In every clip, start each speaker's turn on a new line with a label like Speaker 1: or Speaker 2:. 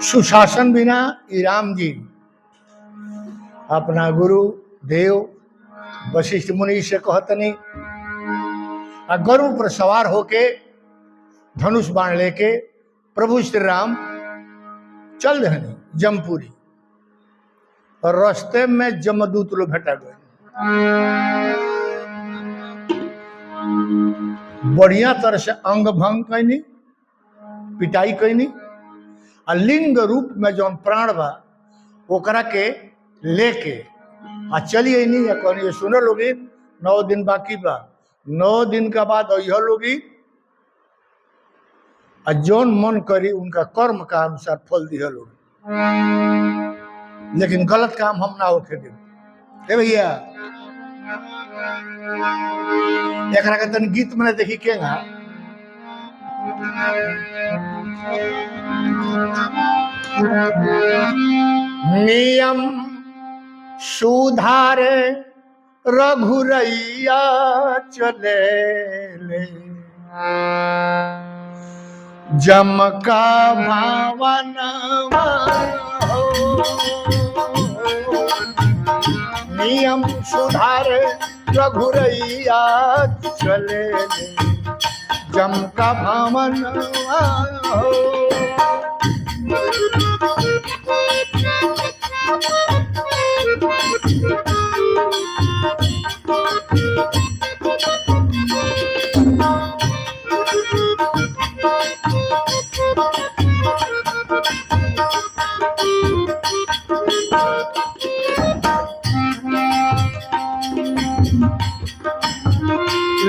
Speaker 1: सुशासन बिना ई राम जी अपना गुरु देव वशिष्ठ मुनि से कहतनी गरुड़ पर सवार होके धनुष बाण लेके प्रभु श्री राम चल रहे जमपुरी और रास्ते में जमदूत लो भेटा गए। बढ़िया तरह से अंग भंग कैनी, पिटाई कैनी, आ लिंग रूप में जौन प्राण बा ओकरा के लेके आ चलिए नहीं या कहनी सुनो लोगी 9 दिन बाकी बा, 9 दिन का बाद यह लोगी आ जौन मन करी उनका कर्म का अनुसार फल दिया लोग, लेकिन गलत काम हम ना होके दे भैया। एकरा के तन गीत में देखी के ना नियम सुधारे रघुरैया चले ले, जमका भावन नियम सुधारे रघुरैया चले ले, जमका भावन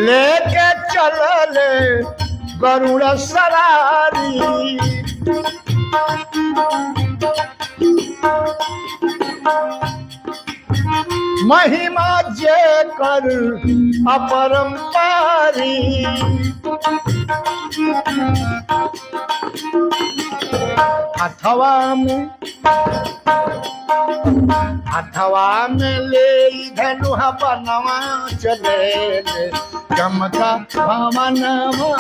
Speaker 1: लेके चलले गरुड़ सवारी, महिमा जे कर अपरंपारी, अथवा में ले धनुहा बनवा चले ले, चमका भवनवा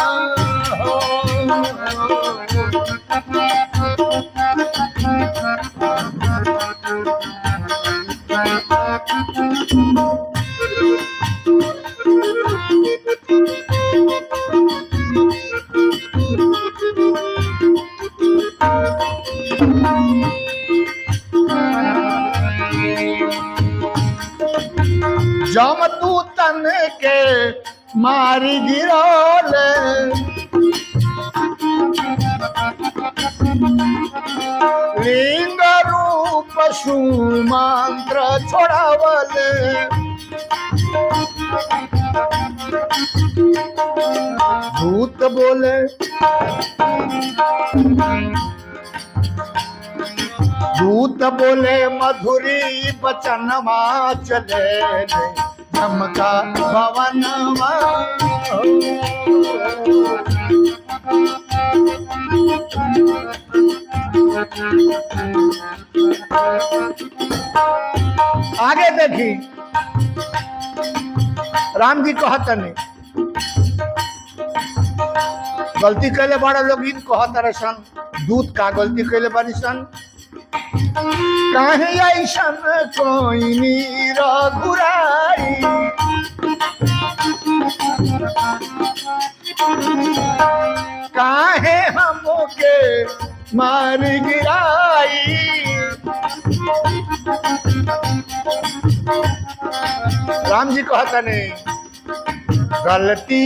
Speaker 1: जमदूतन के मारी गिरोले, लिंग रूप सुमंत्र छोड़ावले, दूत बोले मधुरी बचनवा चले चमका भवनवा। आगे देखी राम जी कहतनी गलती कैले बड़ा लोग इन कहतर सन, दूत का गलती कैले बड़ी सन, काहे ऐसन कोई रघुराई, काहे हमके मार गिराई। राम जी कहता नहीं गलती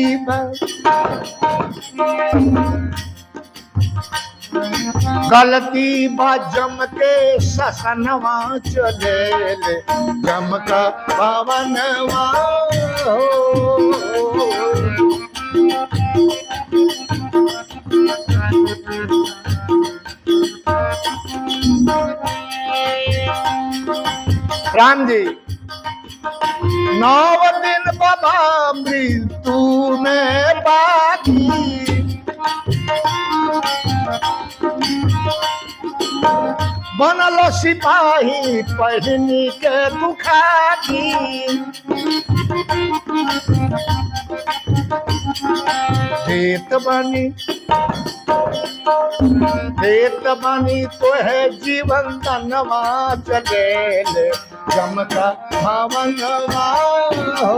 Speaker 1: जम के ससनवा चले ले, जमका भवनवा राम जी 9 दिन बाबा मृत्यु में बाकी, बनल सिपाही पहनी के दुखाती, देत बानी तो है जीवन धनवा चले ले चमका भावनवा हो।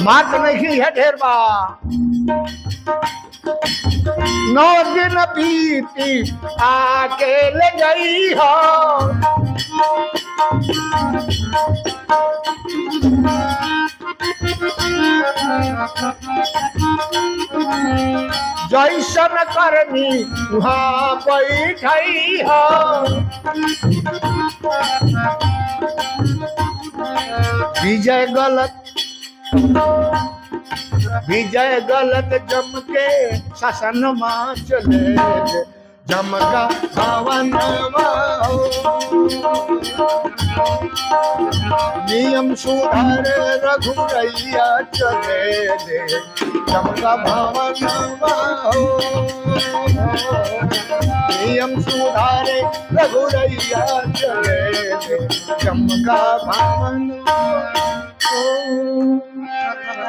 Speaker 1: मात नहीं है ढेर बा 9 दिन बीती आके ले गई हो। जैसन करनी वहाँ बैठी हो। विजय गलत जम के शासन मां चले जमका भवन नियम सुधार रघुरैया चले जमका भवन नियम सुधारे रघुरैया चले जमका भवन।